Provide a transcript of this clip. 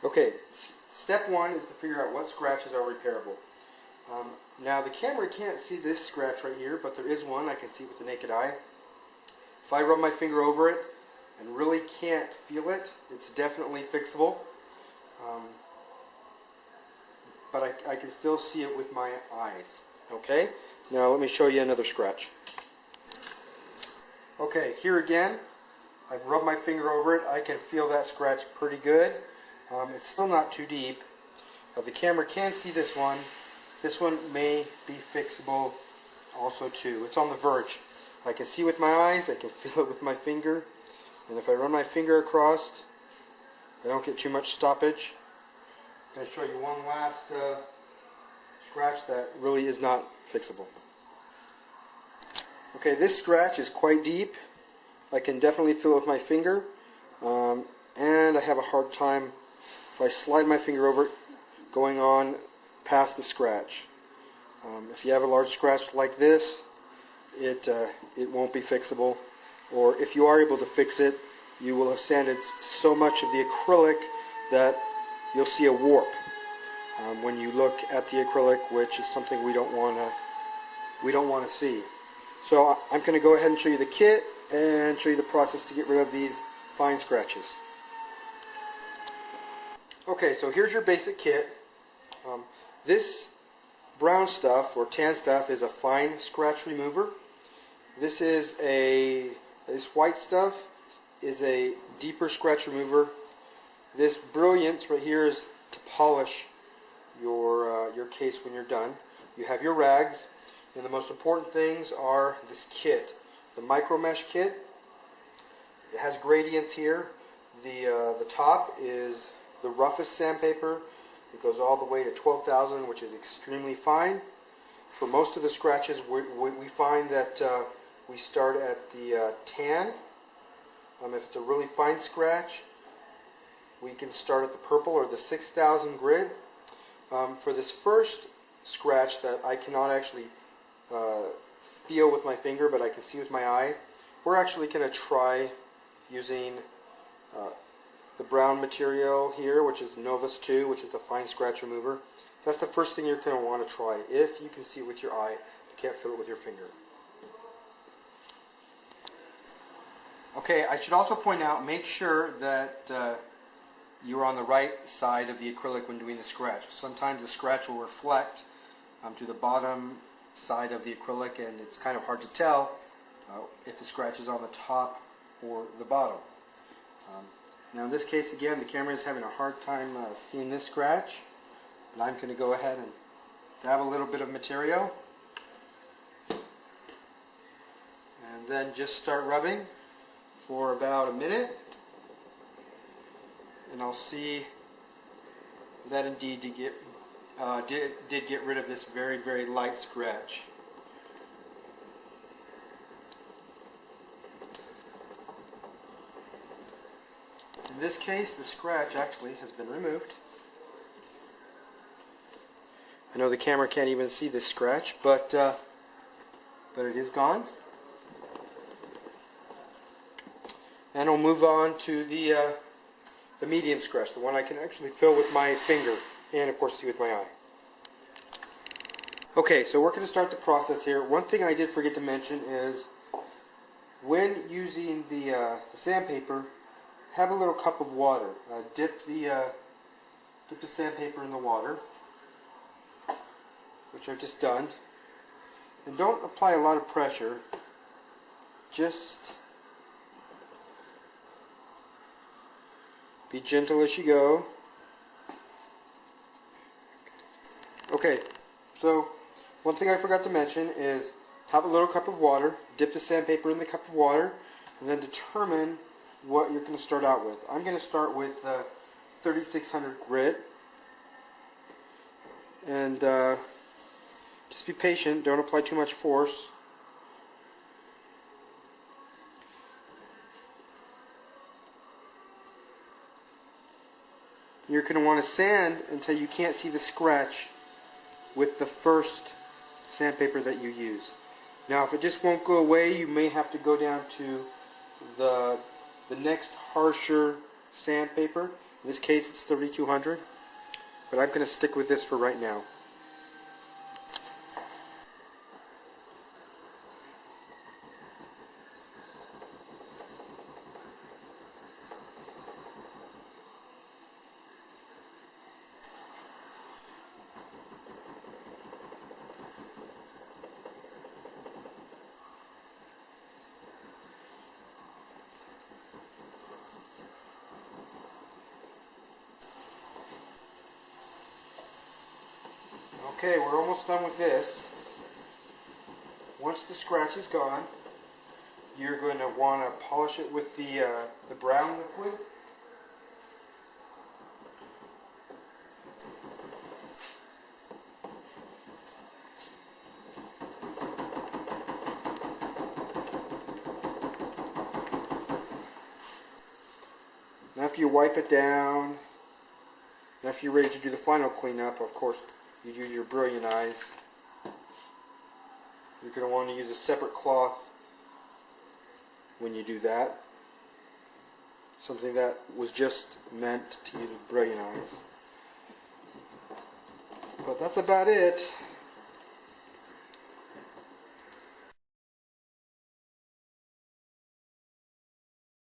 Okay, step one is to figure out what scratches are repairable. Now the camera can't see this scratch right here, but there is one I can see with the naked eye. If I rub my finger over it and really can't feel it, it's definitely fixable. But I can still see it with my eyes. Okay, now let me show you another scratch. Okay, here again, I've rubbed my finger over it. I can feel that scratch pretty good. It's still not too deep. The camera can see this one. This one may be fixable also too. It's on the verge. I can see with my eyes, I can feel it with my finger, and if I run my finger across, I don't get too much stoppage. I'm going to show you one last scratch that really is not fixable. Okay, this scratch is quite deep. I can definitely feel it with my finger, and I have a hard time, if I slide my finger over it, going on past the scratch. If you have a large scratch like this, it won't be fixable, or if you are able to fix it, you will have sanded so much of the acrylic that you'll see a warp when you look at the acrylic, which is something we don't want to see. So I'm going to go ahead and show you the kit and show you the process to get rid of these fine scratches. Okay, so here's your basic kit. This brown stuff or tan stuff is a fine scratch remover. This white stuff is a deeper scratch remover. This brilliance right here is to polish your case when you're done. You have your rags, and the most important things are this kit. The MicroMesh kit. It has gradients here. The top is the roughest sandpaper. It goes all the way to 12,000, which is extremely fine. For most of the scratches, we find that we start at the tan. If it's a really fine scratch, we can start at the purple or the 6,000 grit. For this first scratch that I cannot actually feel with my finger, but I can see with my eye, we're actually going to try using the brown material here, which is Novus 2, which is the fine scratch remover. That's the first thing you're going to want to try. If you can see it with your eye, you can't feel it with your finger. Okay, I should also point out, make sure that you're on the right side of the acrylic when doing the scratch. Sometimes the scratch will reflect to the bottom side of the acrylic, and it's kind of hard to tell if the scratch is on the top or the bottom. Now in this case, again, the camera is having a hard time seeing this scratch, but I'm going to go ahead and dab a little bit of material and then just start rubbing for about a minute, and I'll see that indeed did get rid of this very, very light scratch. In this case, the scratch actually has been removed. I know the camera can't even see this scratch, but it is gone. And we'll move on to the medium scratch, the one I can actually feel with my finger and, of course, see with my eye. Okay, so we're going to start the process here. One thing I did forget to mention is when using the sandpaper, have a little cup of water. Dip the sandpaper in the water, which I've just done. And don't apply a lot of pressure. Just be gentle as you go. Okay, so one thing I forgot to mention is have a little cup of water, dip the sandpaper in the cup of water, and then determine what you're going to start out with. I'm going to start with 3600 grit, and just be patient, don't apply too much force. You're going to want to sand until you can't see the scratch with the first sandpaper that you use. Now if it just won't go away, you may have to go down to the next harsher sandpaper, In this case it's 3200, but I'm going to stick with this for right now. Okay, we're almost done with this. Once the scratch is gone, you're going to want to polish it with the brown liquid. And after you wipe it down, and after you're ready to do the final cleanup, of course, you use your Brilliant Eyes. You're going to want to use a separate cloth when you do that. Something that was just meant to use with Brilliant Eyes. But that's about it.